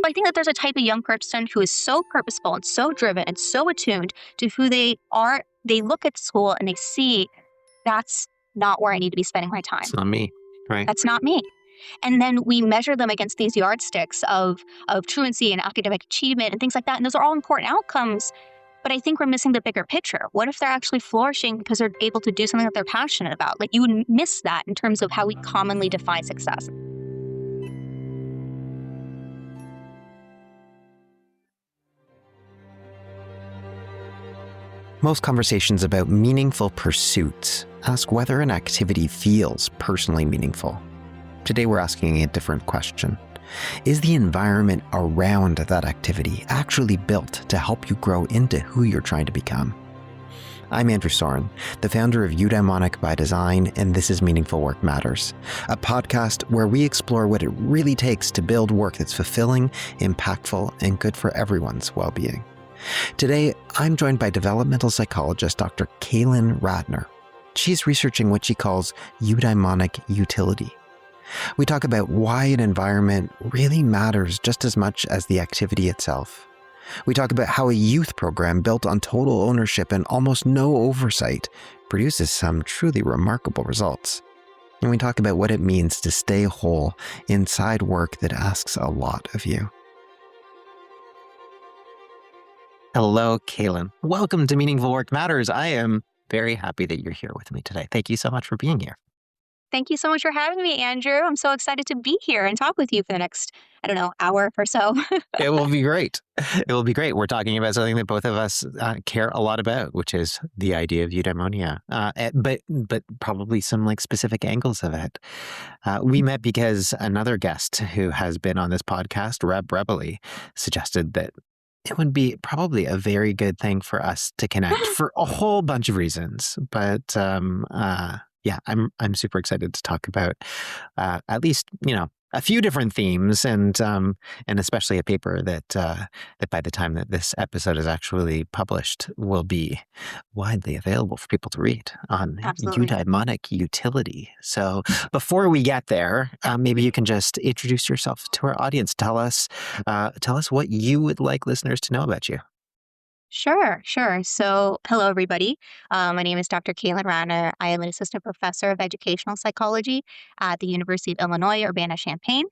I think that there's a type of young person who is so purposeful and so driven and so attuned to who they are. They look at school and they see that's not where I need to be spending my time. It's not me, right? That's not me. And then we measure them against these yardsticks of truancy and academic achievement and things like that. And those are all important outcomes. But I think we're missing the bigger picture. What if they're actually flourishing because they're able to do something that they're passionate about? Like, you would miss that in terms of how we commonly define success. Most conversations about meaningful pursuits ask whether an activity feels personally meaningful. Today we're asking a different question. Is the environment around that activity actually built to help you grow into who you're trying to become? I'm Andrew Soren, the founder of Eudaimonic by Design, and this is Meaningful Work Matters, a podcast where we explore what it really takes to build work that's fulfilling, impactful, and good for everyone's well-being. Today, I'm joined by developmental psychologist Dr. Kaylin Ratner. She's researching what she calls eudaimonic utility. We talk about why an environment really matters just as much as the activity itself. We talk about how a youth program built on total ownership and almost no oversight produces some truly remarkable results. And we talk about what it means to stay whole inside work that asks a lot of you. Hello, Kaylin. Welcome to Meaningful Work Matters. I am very happy that you're here with me today. Thank you so much for being here. Thank you so much for having me, Andrew. I'm so excited to be here and talk with you for the next, hour or so. It will be great. It will be great. We're talking about something that both of us care a lot about, which is the idea of eudaimonia, but probably some specific angles of it. We met because another guest who has been on this podcast, Reb Rebely, suggested that it would be probably a very good thing for us to connect for a whole bunch of reasons. But yeah, I'm super excited to talk about at least a few different themes, and especially a paper that by the time that this episode is actually published will be widely available for people to read on Absolutely. eudaimonic utility. So before we get there, maybe you can just introduce yourself to our audience. Tell us what you would like listeners to know about you. Sure. So, hello, everybody. My name is Dr. Kaylin Ratner. I am an assistant professor of educational psychology at the University of Illinois, Urbana-Champaign.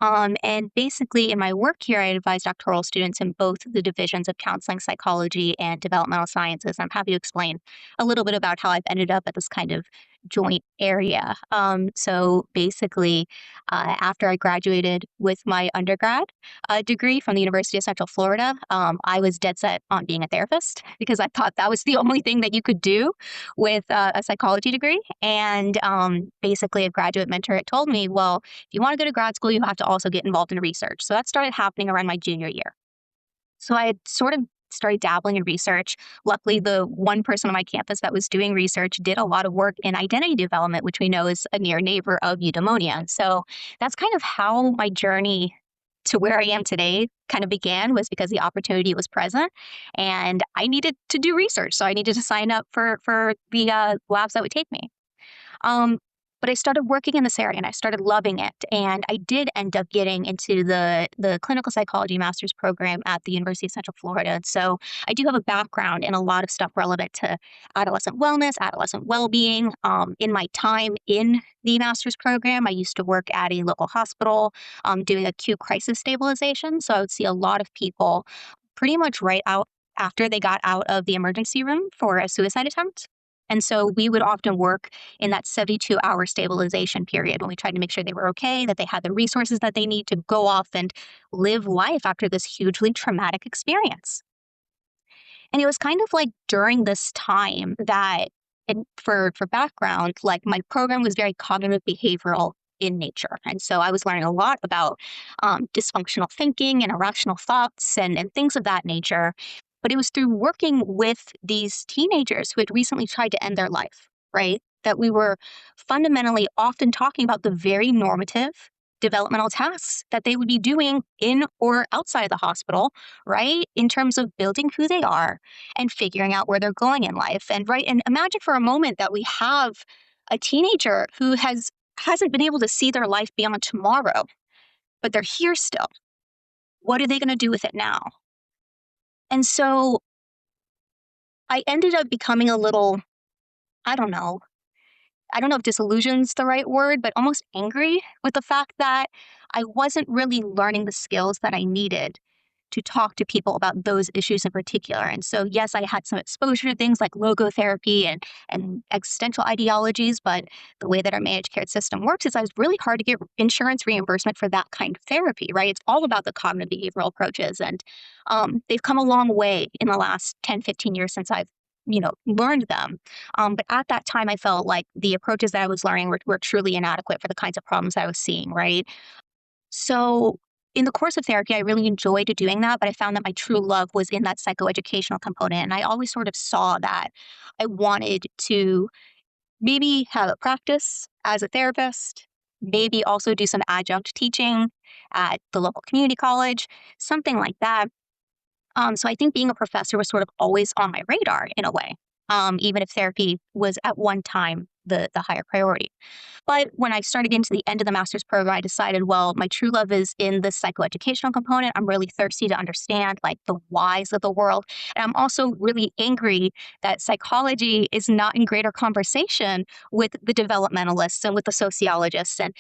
And basically, in my work here, I advise doctoral students in both the divisions of counseling psychology and developmental sciences. I'm happy to explain a little bit about how I've ended up at this kind of joint area. So basically, after I graduated with my undergrad degree from the University of Central Florida, I was dead set on being a therapist because I thought that was the only thing that you could do with a psychology degree. And basically, a graduate mentor had told me, well, if you want to go to grad school, you have to also get involved in research. So that started happening around my junior year. So I had sort of started dabbling in research. Luckily, the one person on my campus that was doing research did a lot of work in identity development, which we know is a near neighbor of eudaimonia. And so that's kind of how my journey to where I am today kind of began, was because the opportunity was present and I needed to do research. So I needed to sign up for the labs that would take me. But I started working in this area and I started loving it. And I did end up getting into the clinical psychology master's program at the University of Central Florida. And so I do have a background in a lot of stuff relevant to adolescent wellness, adolescent well-being. In my time in the master's program, I used to work at a local hospital doing acute crisis stabilization. So I would see a lot of people pretty much right out after they got out of the emergency room for a suicide attempt. And so we would often work in that 72-hour stabilization period when we tried to make sure they were okay, that they had the resources that they need to go off and live life after this hugely traumatic experience. And it was kind of like during this time that, and for background, like my program was very cognitive behavioral in nature. And so I was learning a lot about dysfunctional thinking and irrational thoughts and things of that nature. But it was through working with these teenagers who had recently tried to end their life, right, that we were fundamentally often talking about the very normative developmental tasks that they would be doing in or outside of the hospital, right, in terms of building who they are and figuring out where they're going in life. And imagine for a moment that we have a teenager who hasn't been able to see their life beyond tomorrow, but they're here still. what are they going to do with it now? And so I ended up becoming a little, I don't know, I don't know if disillusion's the right word, but almost angry with the fact that I wasn't really learning the skills that I needed to talk to people about those issues in particular. And so, yes, I had some exposure to things like logotherapy and existential ideologies, but the way that our managed care system works is it's really hard to get insurance reimbursement for that kind of therapy, right? It's all about the cognitive behavioral approaches. And they've come a long way in the last 10, 15 years since I've learned them. But at that time, I felt like the approaches that I was learning were truly inadequate for the kinds of problems I was seeing, right? So in the course of therapy, I really enjoyed doing that, but I found that my true love was in that psychoeducational component. And I always sort of saw that I wanted to maybe have a practice as a therapist, maybe also do some adjunct teaching at the local community college, something like that. So I think being a professor was sort of always on my radar in a way, even if therapy was at one time the higher priority. But when I started getting to the end of the master's program, I decided, well, my true love is in the psychoeducational component. I'm really thirsty to understand like the whys of the world. And I'm also really angry that psychology is not in greater conversation with the developmentalists and with the sociologists. And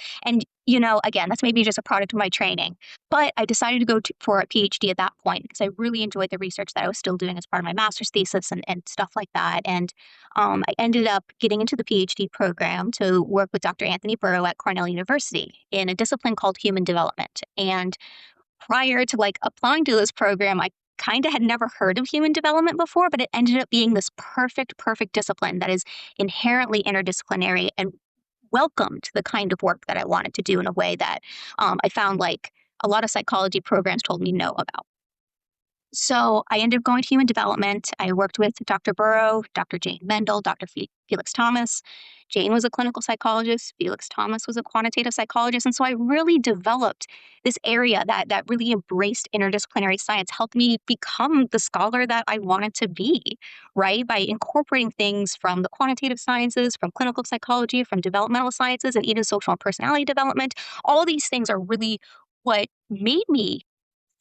again, that's maybe just a product of my training. But I decided to go for a PhD at that point because I really enjoyed the research that I was still doing as part of my master's thesis and stuff like that. And I ended up getting into the PhD program to work with Dr. Anthony Burrow at Cornell University in a discipline called human development. And prior to like applying to this program, I kind of had never heard of human development before, but it ended up being this perfect discipline that is inherently interdisciplinary and welcomed the kind of work that I wanted to do in a way that I found like a lot of psychology programs told me no about. So I ended up going to human development. I worked with Dr. Burrow, Dr. Jane Mendel, Dr. Felix Thomas. Jane was a clinical psychologist. Felix Thomas was a quantitative psychologist. And so I really developed this area that really embraced interdisciplinary science, helped me become the scholar that I wanted to be, right? By incorporating things from the quantitative sciences, from clinical psychology, from developmental sciences, and even social and personality development. All these things are really what made me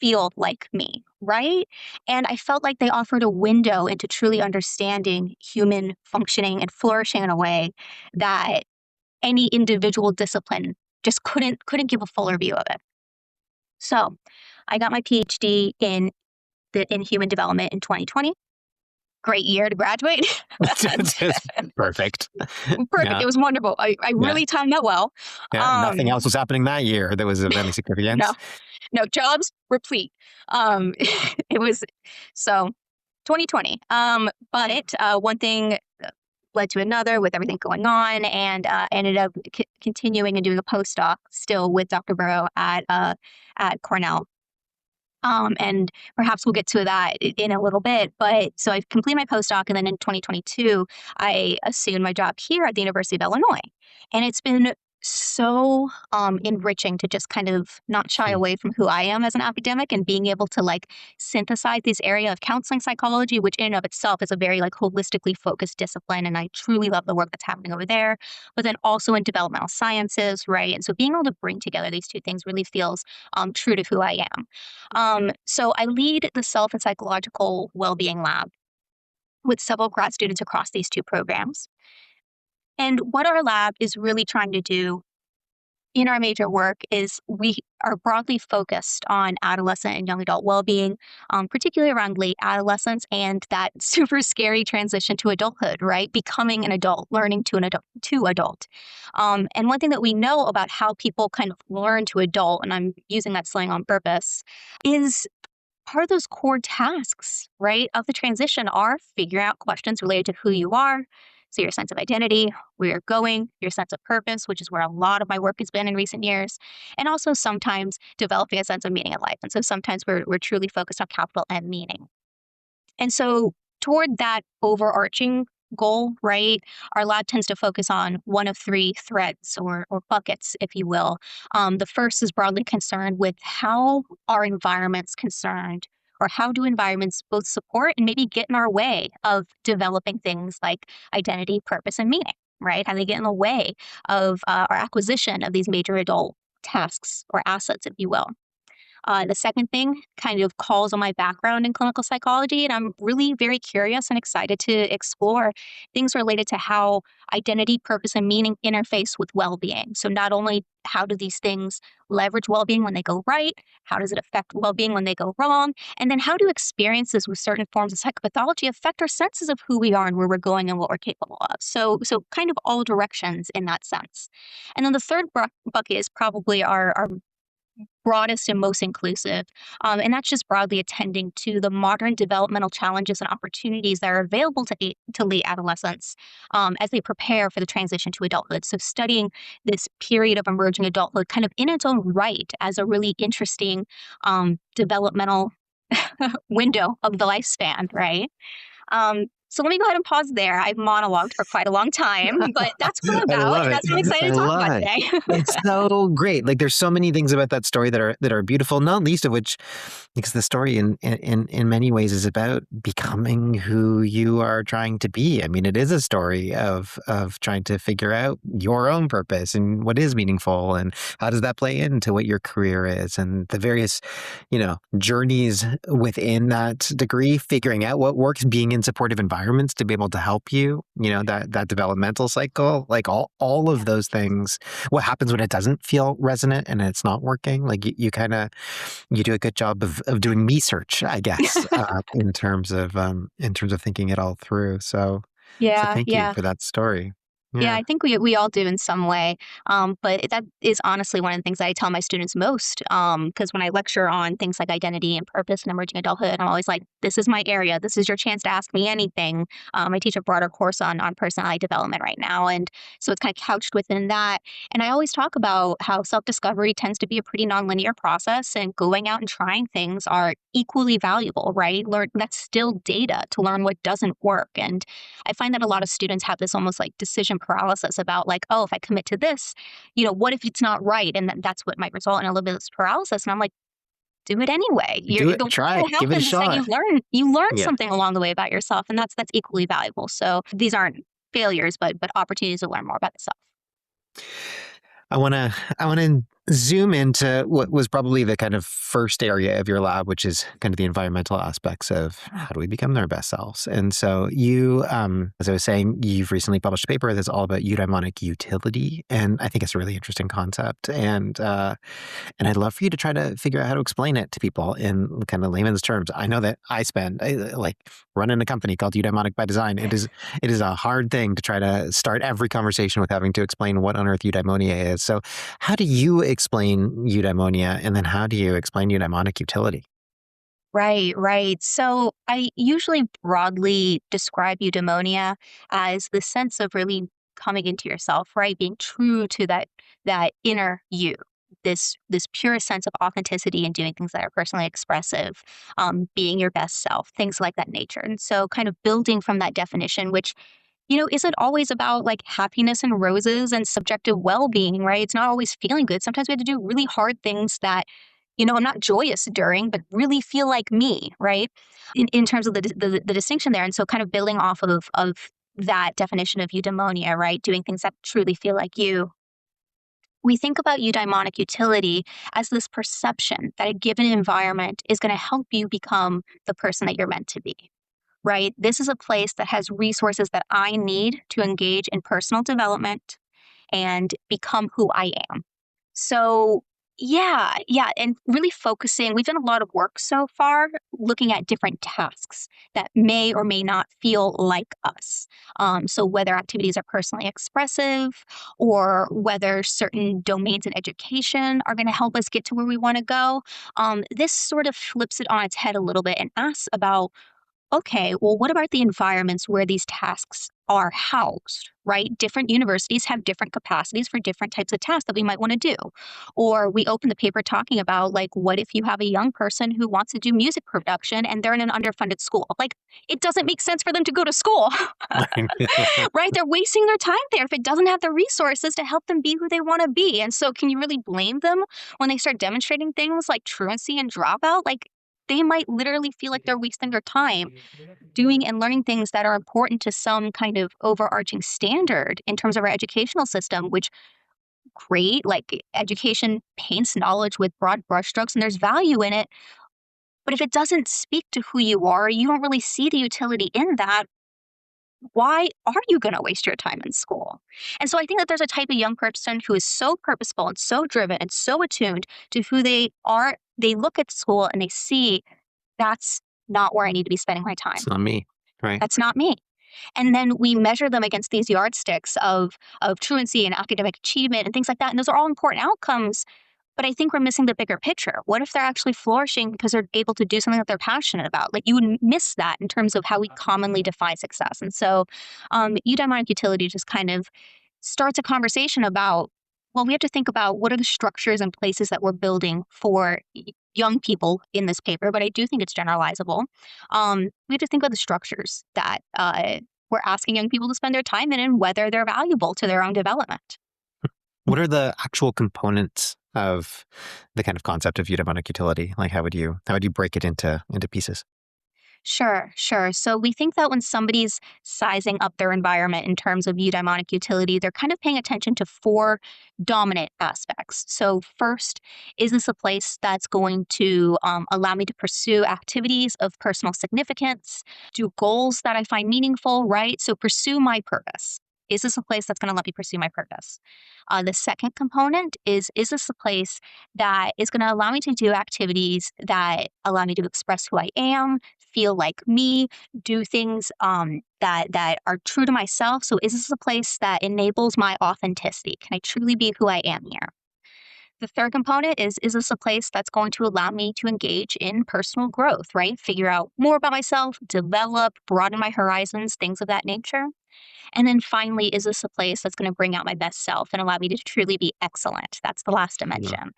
feel like me, right? And I felt like they offered a window into truly understanding human functioning and flourishing in a way that any individual discipline just couldn't give a fuller view of it. So I got my PhD in human development in 2020. Great year to graduate. Perfect. Yeah. It was wonderful. I really timed that well. Yeah, nothing else was happening that year that was of any significance. No, jobs replete. It was so 2020. But one thing led to another with everything going on, and ended up continuing and doing a postdoc still with Dr. Burrow at Cornell. And perhaps we'll get to that in a little bit. But so I've completed my postdoc, and then in 2022, I assumed my job here at the University of Illinois. And it's been so enriching to just kind of not shy away from who I am as an academic and being able to like synthesize this area of counseling psychology, which in and of itself is a very like holistically focused discipline. And I truly love the work that's happening over there, but then also in developmental sciences, right? And so being able to bring together these two things really feels true to who I am. So I lead the self and psychological well-being lab with several grad students across these two programs. And what our lab is really trying to do in our major work is we are broadly focused on adolescent and young adult well-being, particularly around late adolescence and that super scary transition to adulthood, right? Becoming an adult, learning to adult. And one thing that we know about how people kind of learn to adult, and I'm using that slang on purpose, is part of those core tasks, right, of the transition are figuring out questions related to who you are. So your sense of identity, where you're going, your sense of purpose, which is where a lot of my work has been in recent years, and also sometimes developing a sense of meaning in life. And so sometimes we're truly focused on capital M meaning. And so toward that overarching goal, right, our lab tends to focus on one of three threads or buckets, if you will. The first is broadly concerned with how are environments concerned, or how do environments both support and maybe get in our way of developing things like identity, purpose, and meaning, right? How they get in the way of our acquisition of these major adult tasks or assets, if you will. The second thing kind of calls on my background in clinical psychology, and I'm really very curious and excited to explore things related to how identity, purpose, and meaning interface with well being. So, not only how do these things leverage well being when they go right, how does it affect well being when they go wrong? And then how do experiences with certain forms of psychopathology affect our senses of who we are and where we're going and what we're capable of? So kind of all directions in that sense. And then the third bucket is probably our broadest and most inclusive. And that's just broadly attending to the modern developmental challenges and opportunities that are available to late adolescents as they prepare for the transition to adulthood. So, studying this period of emerging adulthood kind of in its own right as a really interesting developmental window of the lifespan, right? So let me go ahead and pause there. I've monologued for quite a long time, but that's what I'm I about, love and it. that's what I'm excited I to talk love about it. today. It's so great. Like there's so many things about that story that are beautiful, not least of which because the story in many ways is about becoming who you are trying to be. I mean, it is a story of trying to figure out your own purpose and what is meaningful and how does that play into what your career is and the various, journeys within that degree, figuring out what works, being in supportive environments to be able to help you, that developmental cycle, like all of those things. What happens when it doesn't feel resonant and it's not working? Like you do a good job of doing me search, I guess, in terms of thinking it all through. So Yeah, thank you yeah. for that story. Yeah, Yeah. I think we all do in some way. But that is honestly one of the things that I tell my students most. Because when I lecture on things like identity and purpose and emerging adulthood, I'm always like, "This is my area. This is your chance to ask me anything." I teach a broader course on personality development right now, and so it's kind of couched within that. And I always talk about how self discovery tends to be a pretty nonlinear process, and going out and trying things are equally valuable, right? Learn that's still data to learn what doesn't work, and I find that a lot of students have this almost like decision paralysis about like, oh, if I commit to this, what if it's not right? And that's what might result in a little bit of this paralysis. And I'm like, do it anyway. Do it. The way Try that it. it Give it a happens is that shot. you learn Yeah. something along the way about yourself, and that's equally valuable. So these aren't failures, but opportunities to learn more about yourself. I want to zoom into what was probably the kind of first area of your lab, which is kind of the environmental aspects of how do we become their best selves. And so you, as I was saying, you've recently published a paper that's all about eudaimonic utility, and I think it's a really interesting concept. And I'd love for you to try to figure out how to explain it to people in kind of layman's terms. I know that like running a company called Eudaimonic by Design. It is a hard thing to try to start every conversation with having to explain what on earth eudaimonia is. So how do you explain eudaimonia, and then how do you explain eudaimonic utility? Right, right. So I usually broadly describe eudaimonia as the sense of really coming into yourself, right? Being true to that inner you. This pure sense of authenticity and doing things that are personally expressive, being your best self, things like that nature. And so kind of building from that definition, which isn't always about like happiness and roses and subjective well-being, right? It's not always feeling good. Sometimes we have to do really hard things that I'm not joyous during, but really feel like me, right? In terms of the distinction there. And so kind of building off of that definition of eudaimonia, right? Doing things that truly feel like you. We think about eudaimonic utility as this perception that a given environment is going to help you become the person that you're meant to be, right? This is a place that has resources that I need to engage in personal development and become who I am. So, yeah, yeah, and really focusing. We've done a lot of work so far looking at different tasks that may or may not feel like us. So, whether activities are personally expressive or whether certain domains in education are going to help us get to where we want to go, this sort of flips it on its head a little bit and asks about okay, well, what about the environments where these tasks are housed, right? Different universities have different capacities for different types of tasks that we might want to do. Or we open the paper talking about, like, what if you have a young person who wants to do music production and they're in an underfunded school? Like, it doesn't make sense for them to go to school, right? They're wasting their time there if it doesn't have the resources to help them be who they want to be. And so, can you really blame them when they start demonstrating things like truancy and dropout? Like, they might literally feel like they're wasting their time doing and learning things that are important to some kind of overarching standard in terms of our educational system, which great. Like education paints knowledge with broad brushstrokes and there's value in it. But if it doesn't speak to who you are, you don't really see the utility in that. Why are you going to waste your time in school? And so I think that there's a type of young person who is so purposeful and so driven and so attuned to who they are. They look at school and they see that's not where I need to be spending my time. It's not me, right? That's not me. And then we measure them against these yardsticks of truancy and academic achievement and things like that. And those are all important outcomes. But I think we're missing the bigger picture. What if they're actually flourishing because they're able to do something that they're passionate about? Like you would miss that in terms of how we commonly define success. And so eudaimonic utility just kind of starts a conversation about, well, we have to think about what are the structures and places that we're building for young people in this paper, but I do think it's generalizable. We have to think about the structures that we're asking young people to spend their time in and whether they're valuable to their own development. What are the actual components of the kind of concept of eudaimonic utility? Like how would you break it into pieces? Sure. So we think that when somebody's sizing up their environment in terms of eudaimonic utility, they're kind of paying attention to four dominant aspects. So first, is this a place that's going to allow me to pursue activities of personal significance, do goals that I find meaningful, right? So pursue my purpose. Is this a place that's going to let me pursue my purpose? The second component is this a place that is going to allow me to do activities that allow me to express who I am, feel like me, do things that are true to myself? So is this a place that enables my authenticity? Can I truly be who I am here? The third component is this a place that's going to allow me to engage in personal growth, right? Figure out more about myself, develop, broaden my horizons, things of that nature. And then finally, is this a place that's going to bring out my best self and allow me to truly be excellent? That's the last Yeah. dimension.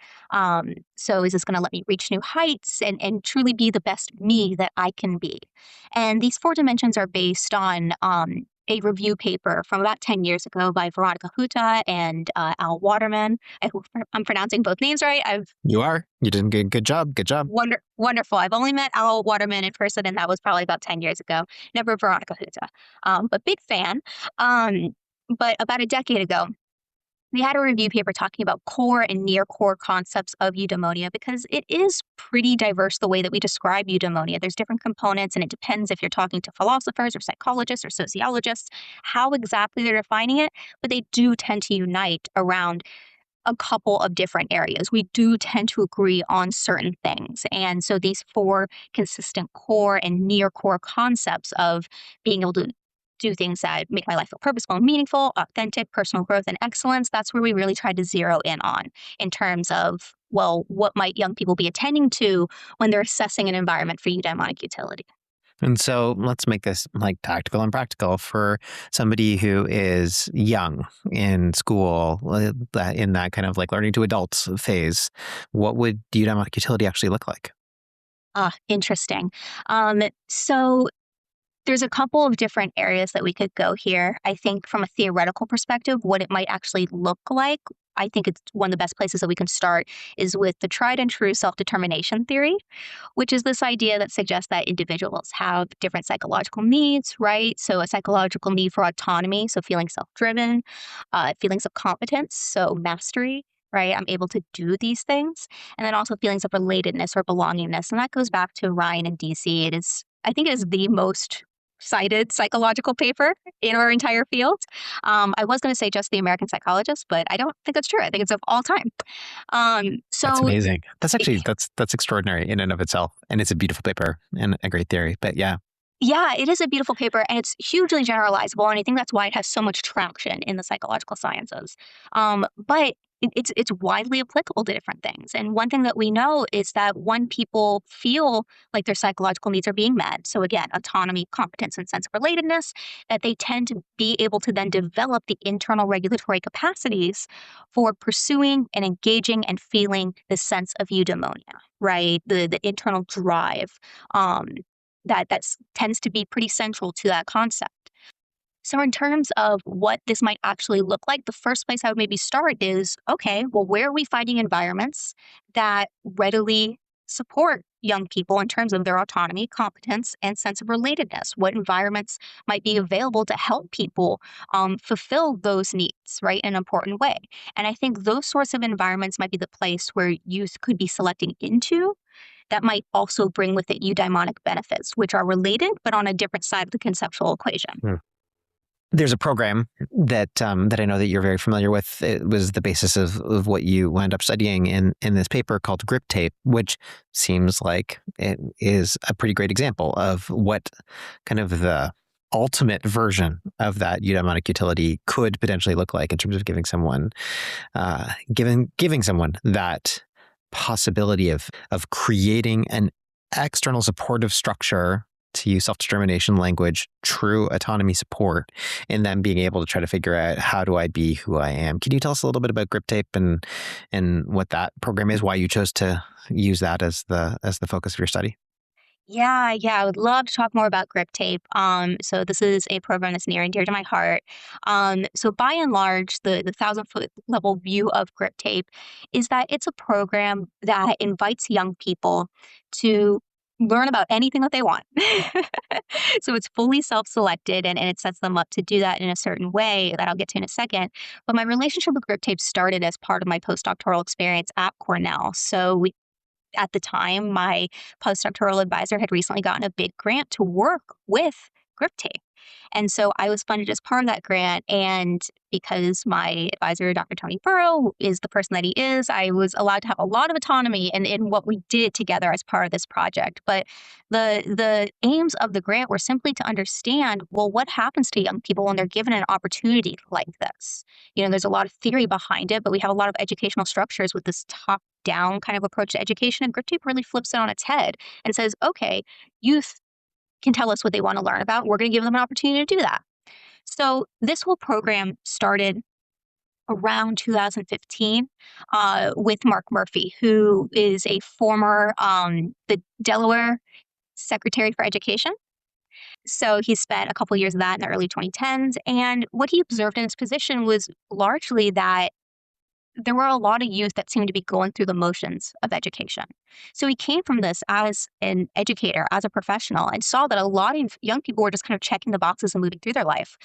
So is this going to let me reach new heights and truly be the best me that I can be? And these four dimensions are based on a review paper from about 10 years ago by Veronica Huta and Al Waterman. I hope I'm pronouncing both names right. You are. You did a good job. Good job. Wonderful. I've only met Al Waterman in person, and that was probably about 10 years ago. Never Veronica Huta, but big fan. But about a decade ago, we had a review paper talking about core and near core concepts of eudaimonia because it is pretty diverse the way that we describe eudaimonia. There's different components, and it depends if you're talking to philosophers or psychologists or sociologists, how exactly they're defining it, but they do tend to unite around a couple of different areas. We do tend to agree on certain things. And so these four consistent core and near core concepts of being able to do things that make my life feel purposeful and meaningful, authentic, personal growth, and excellence, that's where we really tried to zero in on in terms of, well, what might young people be attending to when they're assessing an environment for eudaimonic utility? And so let's make this like tactical and practical for somebody who is young in school, in that kind of like learning to adults phase. What would eudaimonic utility actually look like? Interesting. So there's a couple of different areas that we could go here. I think from a theoretical perspective, what it might actually look like, I think it's one of the best places that we can start is with the tried and true self-determination theory, which is this idea that suggests that individuals have different psychological needs, right? So a psychological need for autonomy, so feeling self-driven, feelings of competence, so mastery, right? I'm able to do these things. And then also feelings of relatedness or belongingness. And that goes back to Ryan and DC. I think it is the most cited psychological paper in our entire field. I was going to say just the American Psychologist, but I don't think that's true. I think it's of all time. That's amazing. That's actually, that's extraordinary in and of itself. And it's a beautiful paper and a great theory. But yeah. Yeah, it is a beautiful paper and it's hugely generalizable. And I think that's why it has so much traction in the psychological sciences. But it's widely applicable to different things. And one thing that we know is that when people feel like their psychological needs are being met, so again, autonomy, competence, and sense of relatedness, that they tend to be able to then develop the internal regulatory capacities for pursuing and engaging and feeling the sense of eudaimonia, right? The internal drive. That tends to be pretty central to that concept. So in terms of what this might actually look like, the first place I would maybe start is, okay, well, where are we finding environments that readily support young people in terms of their autonomy, competence, and sense of relatedness. What environments might be available to help people fulfill those needs, right, in an important way. And I think those sorts of environments might be the place where youth could be selecting into that might also bring with it eudaimonic benefits, which are related, but on a different side of the conceptual equation. There's a program that that I know that you're very familiar with. It was the basis of what you wound up studying in this paper called GripTape, which seems like it is a pretty great example of what kind of the ultimate version of that eudaimonic utility could potentially look like in terms of giving someone giving someone that possibility of creating an external supportive structure, to use self-determination language, true autonomy support, and then being able to try to figure out, how do I be who I am? Can you tell us a little bit about GripTape and what that program is, why you chose to use that as the focus of your study? Yeah, I would love to talk more about GripTape. So this is a program that's near and dear to my heart. So by and large, the 1,000-foot level view of GripTape is that it's a program that invites young people to learn about anything that they want. So it's fully self-selected, and it sets them up to do that in a certain way that I'll get to in a second. But my relationship with GripTape started as part of my postdoctoral experience at Cornell. So at the time, my postdoctoral advisor had recently gotten a big grant to work with GripTape. And so I was funded as part of that grant. And because my advisor, Dr. Tony Burrow, is the person that he is, I was allowed to have a lot of autonomy in what we did together as part of this project. But the aims of the grant were simply to understand, well, what happens to young people when they're given an opportunity like this? There's a lot of theory behind it, but we have a lot of educational structures with this top down kind of approach to education. And GripTape really flips it on its head and says, okay, youth can tell us what they want to learn about. We're going to give them an opportunity to do that. So this whole program started around 2015 with Mark Murphy, who is a former the Delaware Secretary for Education. So he spent a couple years of that in the early 2010s. And what he observed in his position was largely that there were a lot of youth that seemed to be going through the motions of education. So he came from this as an educator, as a professional, and saw that a lot of young people were just kind of checking the boxes and moving through their life.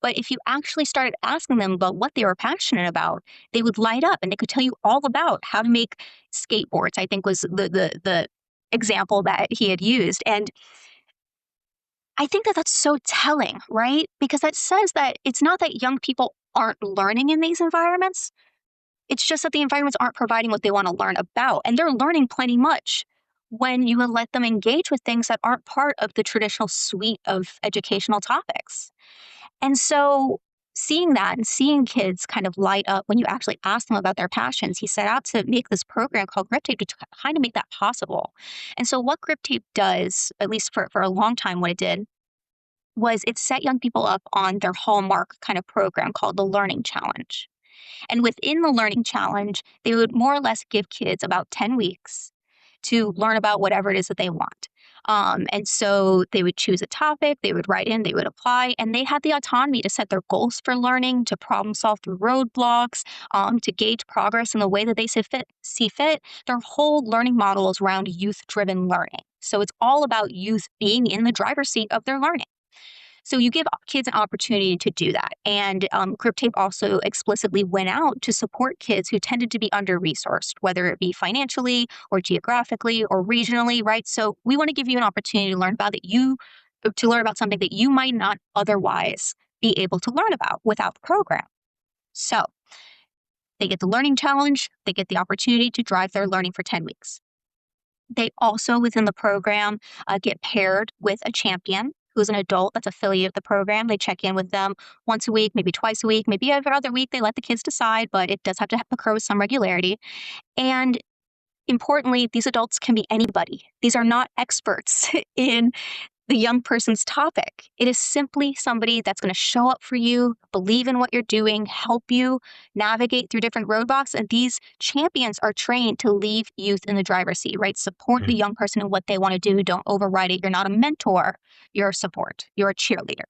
But if you actually started asking them about what they were passionate about, they would light up and they could tell you all about how to make skateboards, I think was the example that he had used. And I think that that's so telling, right? Because that says that it's not that young people aren't learning in these environments. It's just that the environments aren't providing what they want to learn about. And they're learning plenty much when you let them engage with things that aren't part of the traditional suite of educational topics. And so seeing that and seeing kids kind of light up when you actually ask them about their passions, he set out to make this program called GripTape to kind of make that possible. And so what GripTape does, at least for a long time, what it did was it set young people up on their hallmark kind of program called the Learning Challenge. And within the Learning Challenge, they would more or less give kids about 10 weeks to learn about whatever it is that they want. And so they would choose a topic, they would write in, they would apply, and they had the autonomy to set their goals for learning, to problem solve through roadblocks, to gauge progress in the way that they see fit. Their whole learning model is around youth-driven learning. So it's all about youth being in the driver's seat of their learning. So you give kids an opportunity to do that. And GripTape also explicitly went out to support kids who tended to be under-resourced, whether it be financially or geographically or regionally, right? So we want to give you an opportunity to learn about something that you might not otherwise be able to learn about without the program. So they get the Learning Challenge, they get the opportunity to drive their learning for 10 weeks. They also, within the program, get paired with a champion who's an adult that's affiliated with the program. They check in with them once a week, maybe twice a week, maybe every other week. They let the kids decide, but it does have to occur with some regularity. And importantly, these adults can be anybody. These are not experts in the young person's topic. It is simply somebody that's going to show up for you, believe in what you're doing, help you navigate through different roadblocks. And these champions are trained to leave youth in the driver's seat, right? Support the young person in what they want to do. Don't override it. You're not a mentor. You're a support. You're a cheerleader.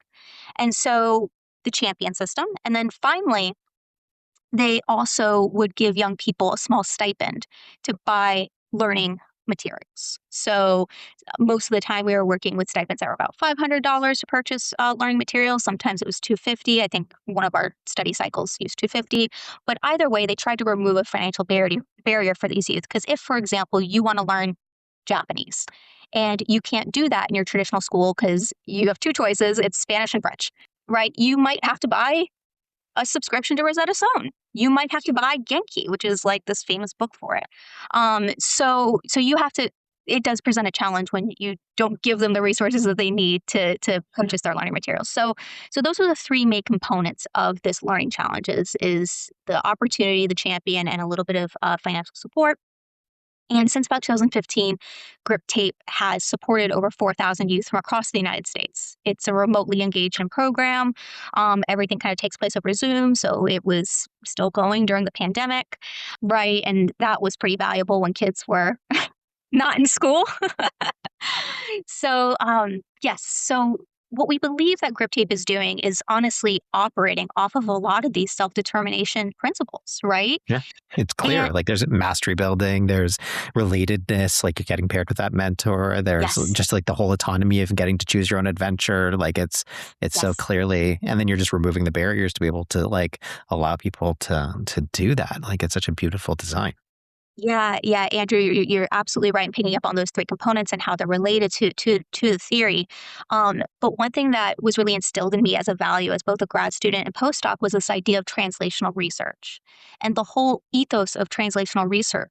And so the champion system. And then finally, they also would give young people a small stipend to buy learning materials. So most of the time we were working with stipends that were about $500 to purchase learning materials. Sometimes it was $250. I think one of our study cycles used $250. But either way, they tried to remove a financial barrier for these youth. Because if, for example, you want to learn Japanese and you can't do that in your traditional school because you have two choices, it's Spanish and French, right? You might have to buy a subscription to Rosetta Stone. You might have to buy Genki, which is like this famous book for it. So you have to. It does present a challenge when you don't give them the resources that they need to purchase their learning materials. So those are the three main components of this learning challenges: is the opportunity, the champion, and a little bit of financial support. And since about 2015, GripTape has supported over 4,000 youth from across the United States. It's a remotely engagement program. Everything kind of takes place over Zoom, so it was still going during the pandemic, right? And that was pretty valuable when kids were not in school. So, yes. So what we believe that GripTape is doing is honestly operating off of a lot of these self-determination principles, right? Yeah, it's clear. And Like there's mastery building, there's relatedness, like you're getting paired with that mentor. There's yes, just like the whole autonomy of getting to choose your own adventure. Like it's so yes. clearly, and then you're just removing the barriers to be able to like allow people to do that. Like it's such a beautiful design. Yeah, Andrew, you're absolutely right in picking up on those three components and how they're related to the theory. But one thing that was really instilled in me as a value as both a grad student and postdoc was this idea of translational research. And the whole ethos of translational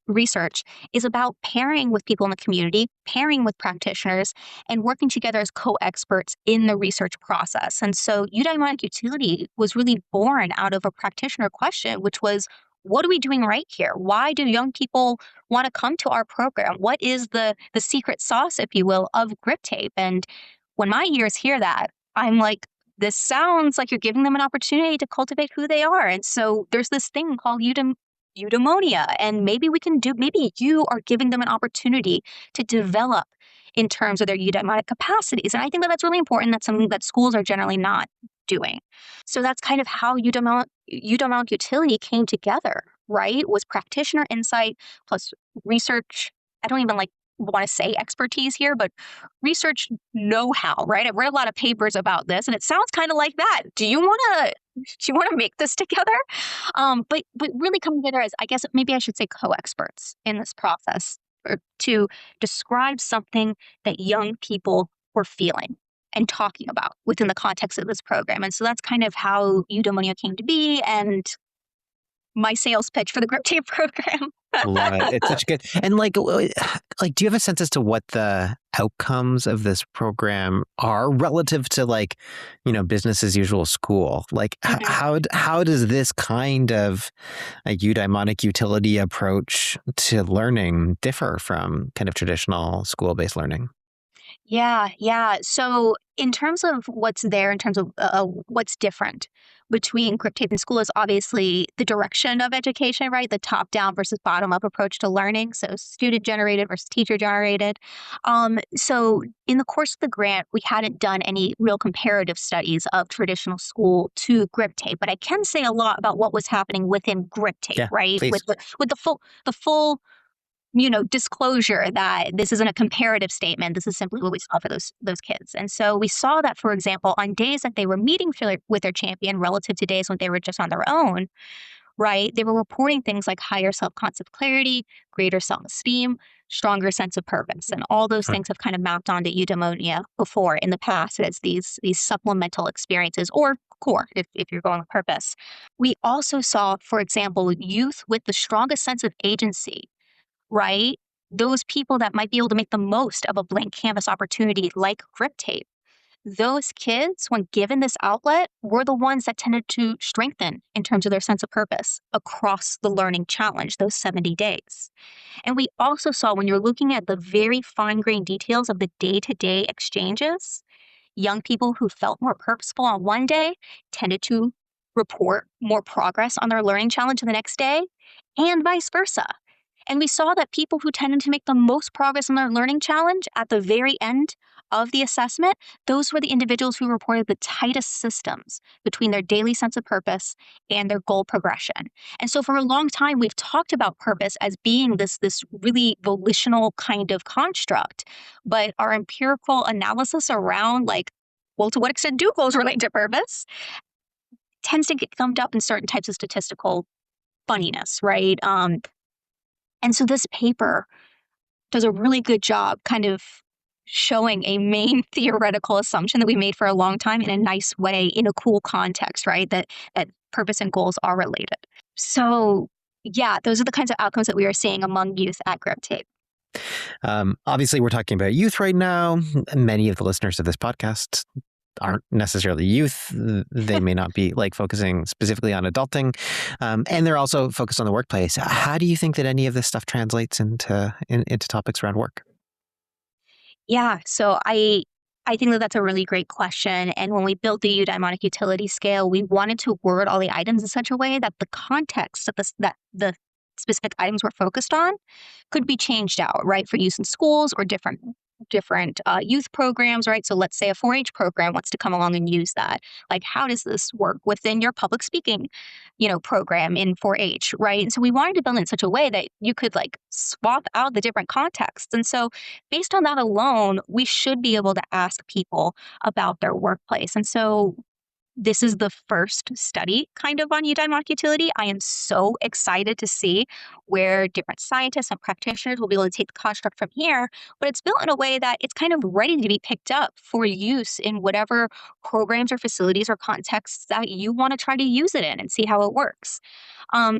research is about pairing with people in the community, pairing with practitioners, and working together as co-experts in the research process. And so eudaimonic utility was really born out of a practitioner question, which was, what are we doing right here? Why do young people want to come to our program? What is the secret sauce, if you will, of GripTape? And when my ears hear that, I'm like, this sounds like you're giving them an opportunity to cultivate who they are. And so there's this thing called eudaimonia, and maybe you are giving them an opportunity to develop in terms of their eudaimonic capacities. And I think that that's really important. That's something that schools are generally not doing. So that's kind of how eudaimonic utility came together, right? Was practitioner insight plus research. I don't even want to say expertise here, but research know-how, right? I've read a lot of papers about this, and it sounds kind of like that. Do you want to make this together? But really coming together as, I guess maybe I should say, co-experts in this process, or to describe something that young people were feeling and talking about within the context of this program. And so that's kind of how Eudaimonia came to be, and my sales pitch for the GripTape program. Love it. It's such good. And like, do you have a sense as to what the outcomes of this program are relative to business as usual school? Like how does this kind of a eudaimonic utility approach to learning differ from kind of traditional school-based learning? Yeah. So in terms of what's there, in terms of what's different between GripTape and school is obviously the direction of education, right? The top-down versus bottom-up approach to learning. So student-generated versus teacher-generated. So in the course of the grant, we hadn't done any real comparative studies of traditional school to GripTape, but I can say a lot about what was happening within GripTape, Yeah, right? please. With the full disclosure that this isn't a comparative statement. This is simply what we saw for those kids. And so we saw that, for example, on days that they were meeting with their champion relative to days when they were just on their own, right? They were reporting things like higher self-concept clarity, greater self-esteem, stronger sense of purpose. And all those things have kind of mapped onto eudaimonia before in the past as these supplemental experiences, or core if you're going with purpose. We also saw, for example, youth with the strongest sense of agency, right? Those people that might be able to make the most of a blank canvas opportunity like GripTape. Those kids, when given this outlet, were the ones that tended to strengthen in terms of their sense of purpose across the learning challenge, those 70 days. And we also saw, when you're looking at the very fine-grained details of the day-to-day exchanges, young people who felt more purposeful on one day tended to report more progress on their learning challenge the next day, and vice versa. And we saw that people who tended to make the most progress in their learning challenge at the very end of the assessment, those were the individuals who reported the tightest systems between their daily sense of purpose and their goal progression. And so for a long time, we've talked about purpose as being this really volitional kind of construct. But our empirical analysis around, like, well, to what extent do goals relate to purpose, tends to get thumbed up in certain types of statistical funniness, right? And so this paper does a really good job kind of showing a main theoretical assumption that we made for a long time in a nice way, in a cool context, right? That purpose and goals are related. So yeah, those are the kinds of outcomes that we are seeing among youth at GripTape. Obviously, we're talking about youth right now. Many of the listeners of this podcast aren't necessarily youth. They may not be like focusing specifically on adulting. And they're also focused on the workplace. How do you think that any of this stuff translates into topics around work? Yeah, so I think that that's a really great question. And when we built the Eudaimonic utility scale, we wanted to word all the items in such a way that the context that the specific items we're focused on could be changed out, right, for use in schools or different youth programs, right? So let's say a 4-H program wants to come along and use that. Like, how does this work within your public speaking, program in 4-H, right? And so we wanted to build it in such a way that you could like swap out the different contexts. And so based on that alone, we should be able to ask people about their workplace. And so this is the first study kind of on eudaimonic utility. I am so excited to see where different scientists and practitioners will be able to take the construct from here, but it's built in a way that it's kind of ready to be picked up for use in whatever programs or facilities or contexts that you want to try to use it in and see how it works.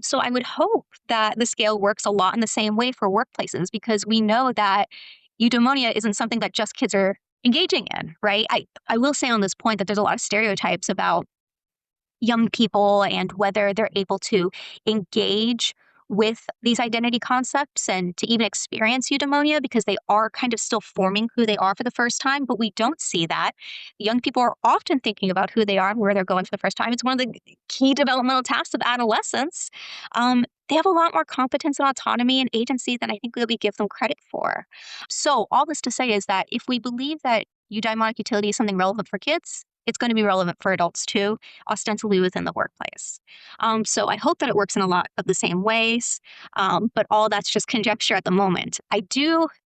So I would hope that the scale works a lot in the same way for workplaces, because we know that eudaimonia isn't something that just kids are engaging in, right? I will say on this point that there's a lot of stereotypes about young people and whether they're able to engage with these identity concepts and to even experience eudaimonia, because they are kind of still forming who they are for the first time, but we don't see that. Young people are often thinking about who they are and where they're going for the first time. It's one of the key developmental tasks of adolescence. They have a lot more competence and autonomy and agency than I think we give them credit for. So all this to say is that if we believe that eudaimonic utility is something relevant for kids, it's going to be relevant for adults too, ostensibly within the workplace. So I hope that it works in a lot of the same ways, but all that's just conjecture at the moment.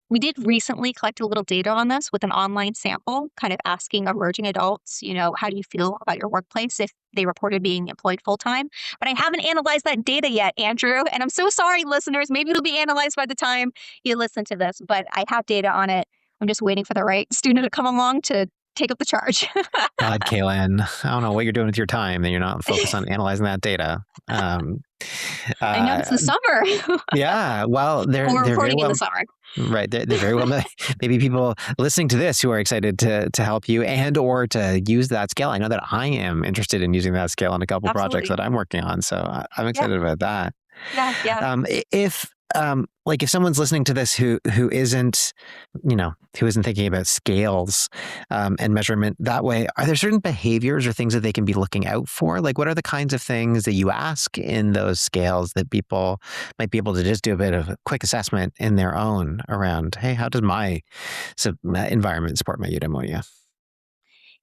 We did recently collect a little data on this with an online sample, kind of asking emerging adults, how do you feel about your workplace if they reported being employed full-time? But I haven't analyzed that data yet, Andrew, and I'm so sorry, listeners. Maybe it'll be analyzed by the time you listen to this, but I have data on it. I'm just waiting for the right student to come along to take up the charge. God, Kaylin, I don't know what you're doing with your time that you're not focused on analyzing that data. I know it's the summer. Yeah, well, they're We're very recording well, in the summer. right. They're very well. Maybe people listening to this who are excited to help you and or to use that scale. I know that I am interested in using that scale on a couple projects that I'm working on, so I'm excited about that. Yeah. If someone's listening to this who isn't thinking about scales and measurement that way, are there certain behaviors or things that they can be looking out for? Like, what are the kinds of things that you ask in those scales that people might be able to just do a bit of a quick assessment in their own around, hey, how does my environment support my eudaimonia?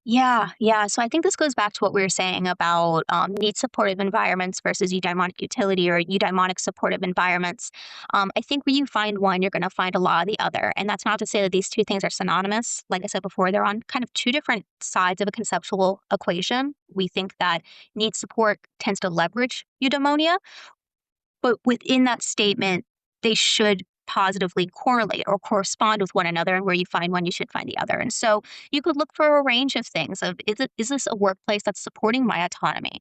Yeah. So I think this goes back to what we were saying about need supportive environments versus eudaimonic utility or eudaimonic supportive environments. I think when you find one, you're going to find a lot of the other. And that's not to say that these two things are synonymous. Like I said before, they're on kind of two different sides of a conceptual equation. We think that need support tends to leverage eudaimonia, but within that statement, they should positively correlate or correspond with one another, and where you find one, you should find the other. And so you could look for a range of things of, is this a workplace that's supporting my autonomy?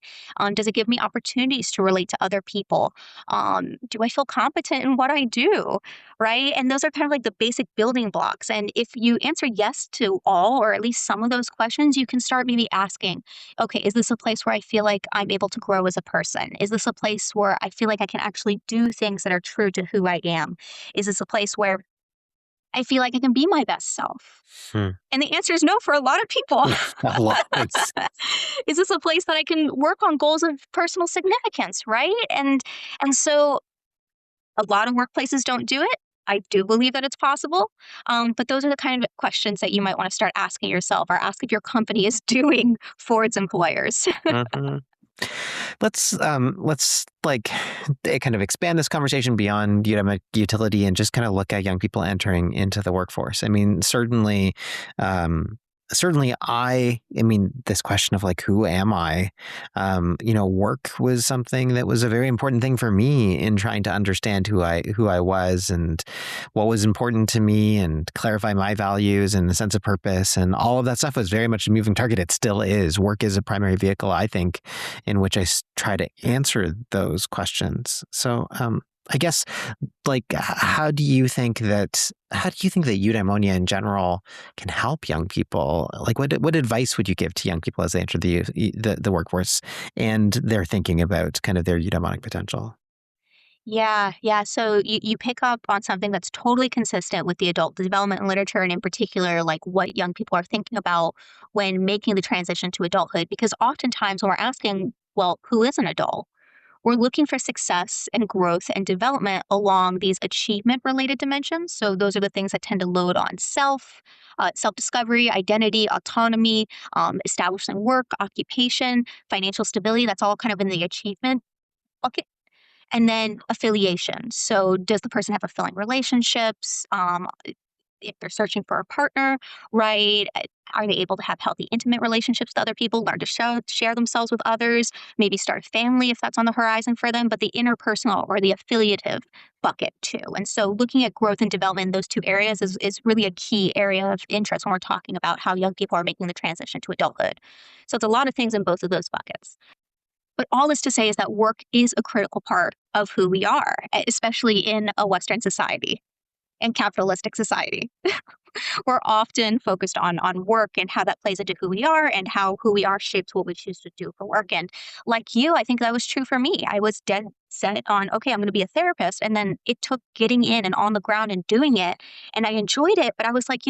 Does it give me opportunities to relate to other people? Do I feel competent in what I do? Right? And those are kind of like the basic building blocks. And if you answer yes to all, or at least some of those questions, you can start maybe asking, okay, is this a place where I feel like I'm able to grow as a person? Is this a place where I feel like I can actually do things that are true to who I am? Is this a place where I feel like I can be my best self? And the answer is no for a lot of people. A lot. Is this a place that I can work on goals of personal significance, right? And so a lot of workplaces don't do it. I do believe that it's possible. But those are the kind of questions that you might want to start asking yourself, or ask if your company is doing for its employers. Hmm. Let's like kind of expand this conversation beyond Eudaimonic utility and just kind of look at young people entering into the workforce. I mean, um, certainly I mean, this question of like, who am I? Work was something that was a very important thing for me in trying to understand who I was and what was important to me and clarify my values and a sense of purpose. And all of that stuff was very much a moving target. It still is. Work is a primary vehicle, I think, in which I try to answer those questions. So, I guess, like, how do you think that eudaimonia in general can help young people? Like, what advice would you give to young people as they enter the workforce and they're thinking about kind of their eudaimonic potential? Yeah, yeah. So you pick up on something that's totally consistent with the adult development literature, and in particular, like what young people are thinking about when making the transition to adulthood. Because oftentimes when we're asking, well, who is an adult? We're looking for success and growth and development along these achievement related dimensions. So those are the things that tend to load on self discovery, identity, autonomy, establishing work, occupation, financial stability. That's all kind of in the achievement bucket. And then affiliation. So does the person have fulfilling relationships? If they're searching for a partner, right? Are they able to have healthy, intimate relationships with other people, learn to share themselves with others, maybe start a family if that's on the horizon for them, but the interpersonal or the affiliative bucket too. And so looking at growth and development in those two areas is really a key area of interest when we're talking about how young people are making the transition to adulthood. So it's a lot of things in both of those buckets. But all this to say is that work is a critical part of who we are, especially in a Western society and capitalistic society. We're often focused on work and how that plays into who we are and how who we are shapes what we choose to do for work. And like you, I think that was true for me. I was dead set on, okay, I'm going to be a therapist. And then it took getting in and on the ground and doing it. And I enjoyed it, but I was like,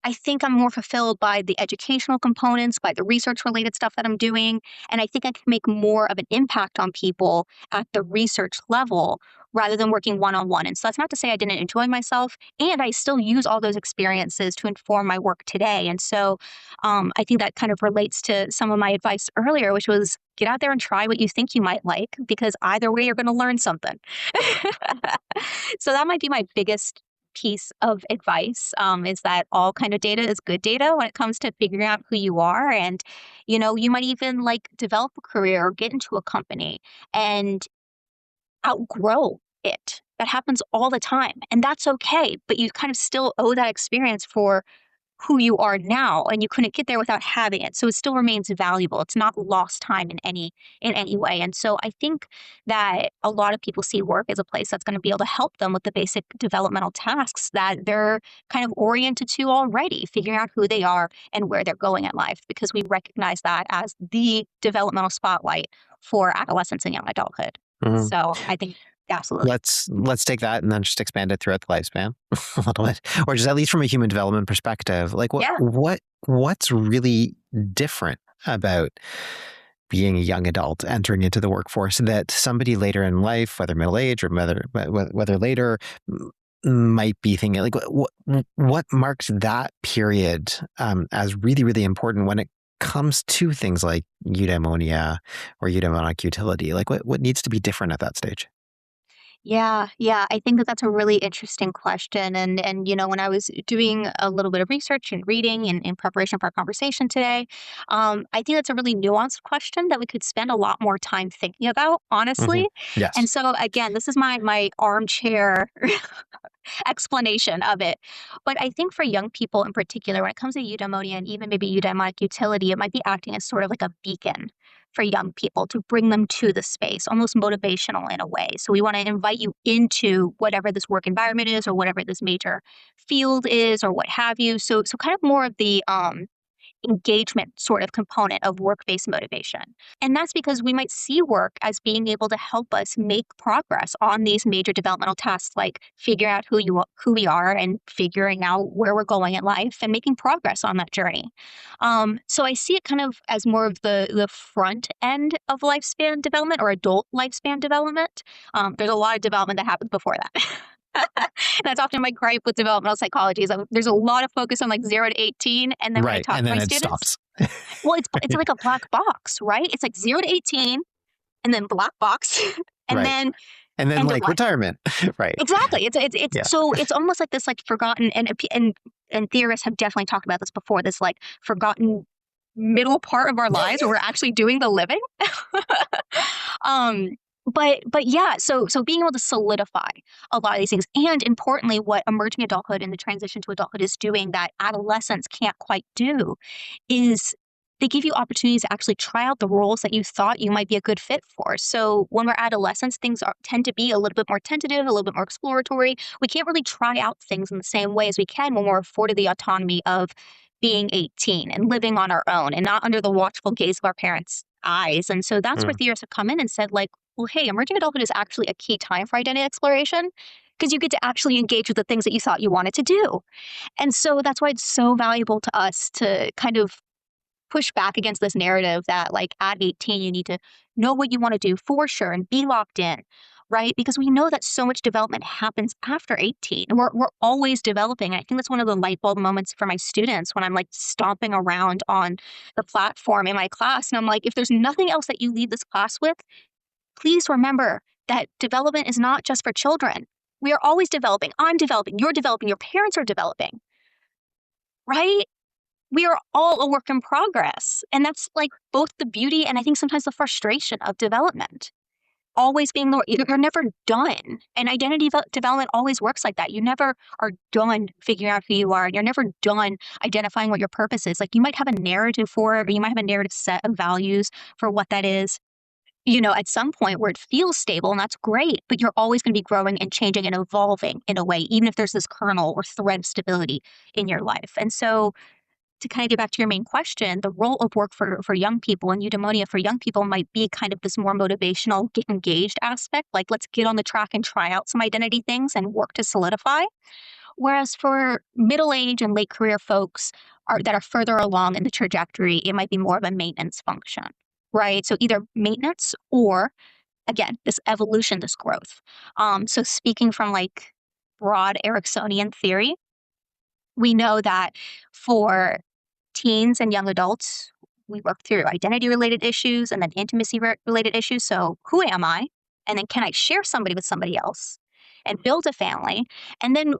I think I'm more fulfilled by the educational components, by the research related stuff that I'm doing. And I think I can make more of an impact on people at the research level rather than working one on one. And so that's not to say I didn't enjoy myself. And I still use all those experiences to inform my work today. And so I think that kind of relates to some of my advice earlier, which was get out there and try what you think you might like, because either way, you're going to learn something. So that might be my biggest piece of advice, is that all kind of data is good data when it comes to figuring out who you are. And, you might even like develop a career or get into a company and outgrow it. That happens all the time. And that's okay. But you kind of still owe that experience for who you are now, and you couldn't get there without having it. So it still remains valuable. It's not lost time in any way. And so I think that a lot of people see work as a place that's going to be able to help them with the basic developmental tasks that they're kind of oriented to already, figuring out who they are and where they're going in life, because we recognize that as the developmental spotlight for adolescence and young adulthood. Mhm. So I think absolutely. Let's take that and then just expand it throughout the lifespan a little bit, or just at least from a human development perspective. Like, Yeah. what's really different about being a young adult entering into the workforce that somebody later in life, whether middle age or whether later, might be thinking like, what marks that period as really, really important when it comes to things like eudaimonia or eudaimonic utility? Like, what needs to be different at that stage? Yeah, yeah, I think that that's a really interesting question. And when I was doing a little bit of research and reading in preparation for our conversation today, I think that's a really nuanced question that we could spend a lot more time thinking about, Hmm. honestly. Yes. And so again, this is my armchair explanation of it. But I think for young people in particular, when it comes to eudaimonia and even maybe eudaimonic utility, it might be acting as sort of like a beacon for young people to bring them to the space, almost motivational in a way. So we want to invite you into whatever this work environment is or whatever this major field is or what have you. So kind of more of the engagement sort of component of work-based motivation. And that's because we might see work as being able to help us make progress on these major developmental tasks, like figuring out who we are and figuring out where we're going in life and making progress on that journey. So I see it kind of as more of the front end of lifespan development or adult lifespan development. There's a lot of development that happens before that. That's often my gripe with developmental psychology is there's a lot of focus on like 0 to 18. And then when I Right. talk And to my then it students, stops. well, it's like a black box, right? It's like 0 to 18 and then black box and Right. then And then end of like life. retirement. Right. Exactly. It's Yeah. so it's almost like this like forgotten and theorists have definitely talked about this before, this like forgotten middle part of our lives where we're actually doing the living. um but yeah, so being able to solidify a lot of these things, and importantly, what emerging adulthood and the transition to adulthood is doing that adolescents can't quite do is they give you opportunities to actually try out the roles that you thought you might be a good fit for. So when we're adolescents, tend to be a little bit more tentative, a little bit more exploratory. We can't really try out things in the same way as we can when we're afforded the autonomy of being 18 and living on our own and not under the watchful gaze of our parents' eyes. And so that's where Mm. theorists have come in and said, like, well, hey, emerging adulthood is actually a key time for identity exploration because you get to actually engage with the things that you thought you wanted to do. And so that's why it's so valuable to us to kind of push back against this narrative that like at 18 you need to know what you want to do for sure and be locked in, right? Because we know that so much development happens after 18 and we're always developing. And I think that's one of the light bulb moments for my students when I'm like stomping around on the platform in my class and I'm like, if there's nothing else that you leave this class with, please remember that development is not just for children. We are always developing. I'm developing, you're developing, your parents are developing, right? We are all a work in progress. And that's like both the beauty and I think sometimes the frustration of development. Always being you're never done. And identity development always works like that. You never are done figuring out who you are. You're never done identifying what your purpose is. Like you might have a narrative for it, or you might have a narrative set of values for what that is, at some point where it feels stable, and that's great, but you're always going to be growing and changing and evolving in a way, even if there's this kernel or thread of stability in your life. And so to kind of get back to your main question, the role of work for young people and eudaimonia for young people might be kind of this more motivational, get engaged aspect, like let's get on the track and try out some identity things and work to solidify. Whereas for middle age and late career folks that are further along in the trajectory, it might be more of a maintenance function, right? So either maintenance or, again, this evolution, this growth. So speaking from like broad Ericksonian theory, we know that for teens and young adults, we work through identity related issues and then intimacy related issues. So, who am I? And then, can I share somebody with somebody else and build a family? And then,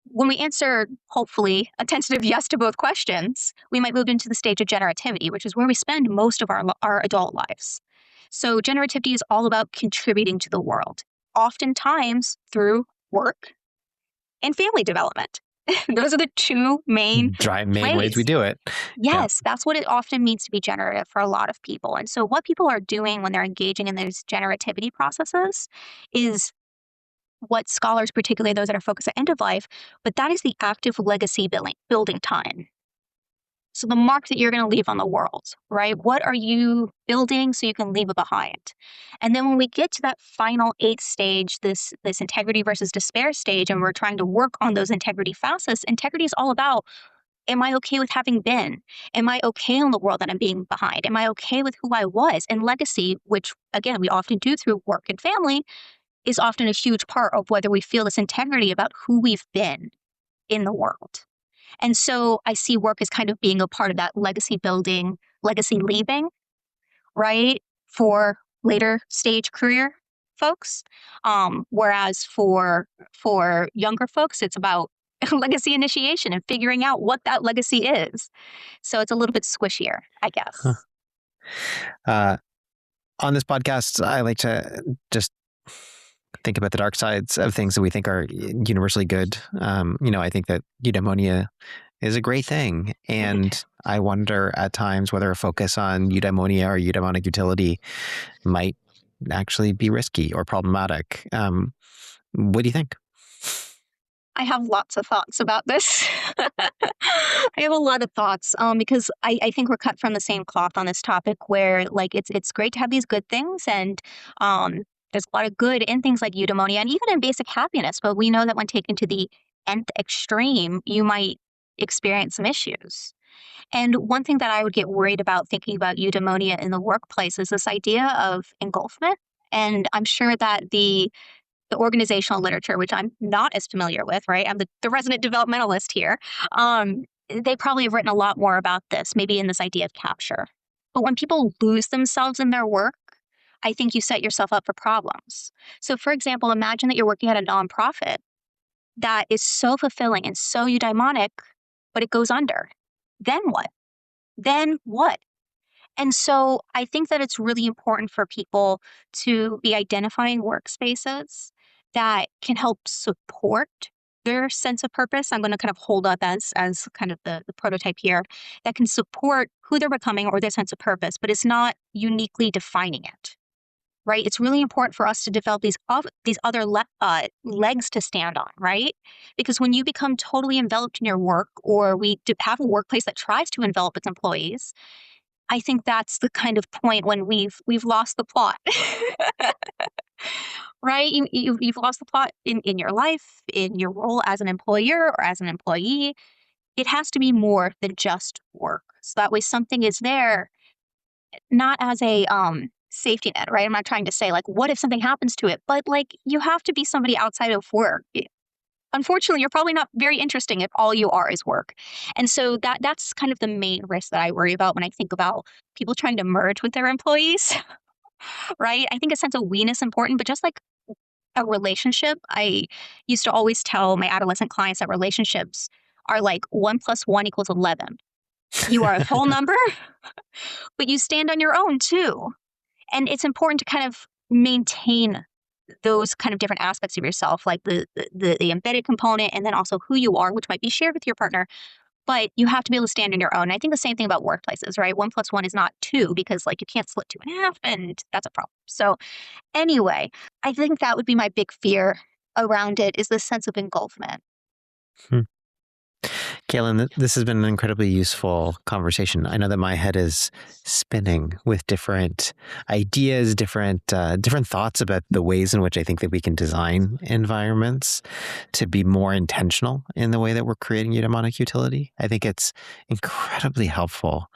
when we answer, hopefully, a tentative yes to both questions, we might move into the stage of generativity, which is where we spend most of our adult lives. So, generativity is all about contributing to the world, oftentimes through work and family development. Those are the two main Main ways we do it. Yeah. Yes, that's what it often means to be generative for a lot of people. And so, what people are doing when they're engaging in those generativity processes is what scholars, particularly those that are focused at end of life, but that is the active legacy building time. So, the mark that you're going to leave on the world, right? What are you building so you can leave it behind? And then when we get to that final eighth stage, this integrity versus despair stage, and we're trying to work on those integrity facets, integrity is all about, am I okay with having been? Am I okay in the world that I'm being behind? Am I okay with who I was? And legacy, which again, we often do through work and family, is often a huge part of whether we feel this integrity about who we've been in the world. And so I see work as kind of being a part of that legacy building, legacy leaving, right? For later stage career folks. Whereas for younger folks, it's about legacy initiation and figuring out what that legacy is. So it's a little bit squishier, I guess. On this podcast, I like to just think about the dark sides of things that we think are universally good. I think that eudaimonia is a great thing. And I wonder at times whether a focus on eudaimonia or eudaimonic utility might actually be risky or problematic. What do you think? I have lots of thoughts about this. I have a lot of thoughts because I think we're cut from the same cloth on this topic where like it's great to have these good things and there's a lot of good in things like eudaimonia and even in basic happiness, but we know that when taken to the nth extreme, you might experience some issues. And one thing that I would get worried about thinking about eudaimonia in the workplace is this idea of engulfment. And I'm sure that the the organizational literature, which I'm not as familiar with, right? I'm the resident developmentalist here. They probably have written a lot more about this, maybe in this idea of capture. But when people lose themselves in their work, I think you set yourself up for problems. So, for example, imagine that you're working at a nonprofit that is so fulfilling and so eudaimonic, but it goes under. Then what? Then what? And so I think that it's really important for people to be identifying workspaces that can help support their sense of purpose. I'm going to kind of hold up as kind of the prototype here that can support who they're becoming or their sense of purpose, but it's not uniquely defining it. Right? It's really important for us to develop these other legs to stand on, right? Because when you become totally enveloped in your work, or we have a workplace that tries to envelop its employees, I think that's the kind of point when we've lost the plot, right? You've lost the plot in your life, in your role as an employer or as an employee. It has to be more than just work. So that way something is there, not as a safety net, right? I'm not trying to say like, what if something happens to it? But like, you have to be somebody outside of work. Unfortunately, you're probably not very interesting if all you are is work. And so that's kind of the main risk that I worry about when I think about people trying to merge with their employees, right? I think a sense of we-ness is important, but just like a relationship, I used to always tell my adolescent clients that relationships are like 1 + 1 = 11. You are a whole number, but you stand on your own too. And it's important to kind of maintain those kind of different aspects of yourself, like the embedded component, and then also who you are, which might be shared with your partner. But you have to be able to stand on your own. And I think the same thing about workplaces, right? 1 + 1 is not 2, because like you can't split 2 in half, and that's a problem. So anyway, I think that would be my big fear around it, is this sense of engulfment. Hmm. Kaylin, this has been an incredibly useful conversation. I know that my head is spinning with different ideas, different thoughts about the ways in which I think that we can design environments to be more intentional in the way that we're creating eudaimonic utility. I think it's incredibly helpful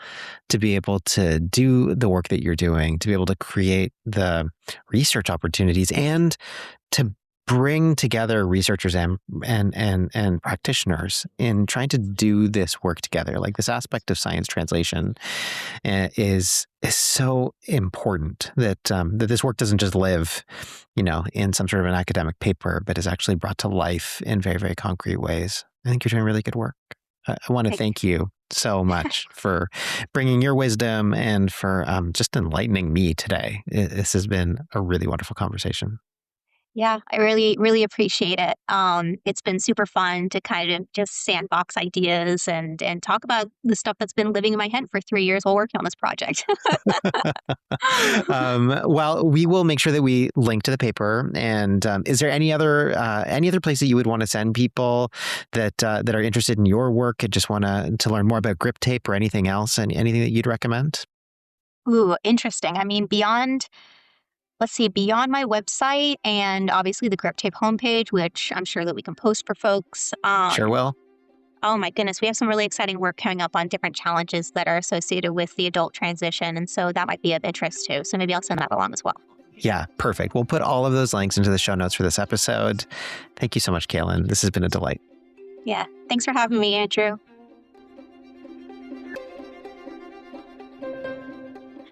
to be able to do the work that you're doing, to be able to create the research opportunities, and to bring together researchers and practitioners in trying to do this work together. Like, this aspect of science translation is so important, that that this work doesn't just live, in some sort of an academic paper, but is actually brought to life in very, very concrete ways. I think you're doing really good work. I want to thank you so much for bringing your wisdom and for just enlightening me today. This has been a really wonderful conversation. Yeah, I really, really appreciate it. It's been super fun to kind of just sandbox ideas and talk about the stuff that's been living in my head for 3 years while working on this project. Well, we will make sure that we link to the paper. And is there any other place that you would want to send people that are interested in your work and just want to learn more about GripTape or anything else, and anything that you'd recommend? Ooh, interesting. I mean, beyond my website and obviously the GripTape homepage, which I'm sure that we can post for folks. Sure will. Oh my goodness, we have some really exciting work coming up on different challenges that are associated with the adult transition. And so that might be of interest too. So maybe I'll send that along as well. Yeah, perfect. We'll put all of those links into the show notes for this episode. Thank you so much, Kaylin. This has been a delight. Yeah, thanks for having me, Andrew.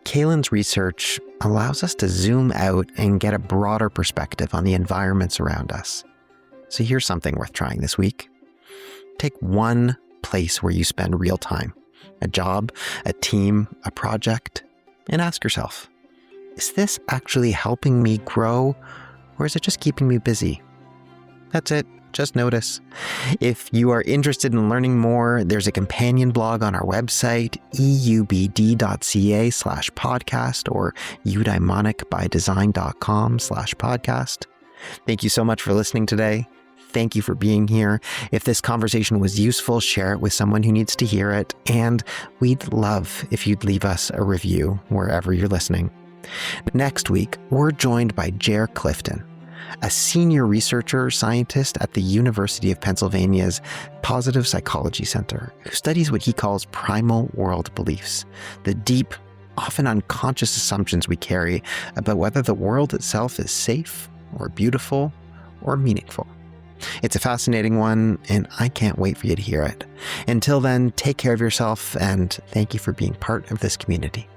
Kaylin's research allows us to zoom out and get a broader perspective on the environments around us. So here's something worth trying this week. Take one place where you spend real time, a job, a team, a project, and ask yourself, is this actually helping me grow, or is it just keeping me busy? That's it. Just notice. If you are interested in learning more, there's a companion blog on our website, eubd.ca/podcast or eudaimonicbydesign.com/podcast. Thank you so much for listening today. Thank you for being here. If this conversation was useful, share it with someone who needs to hear it. And we'd love if you'd leave us a review wherever you're listening. Next week, we're joined by Jer Clifton, a senior researcher scientist at the University of Pennsylvania's Positive Psychology Center, who studies what he calls primal world beliefs, the deep, often unconscious assumptions we carry about whether the world itself is safe or beautiful or meaningful? It's a fascinating one, and I can't wait for you to hear it. Until then, take care of yourself, and thank you for being part of this community.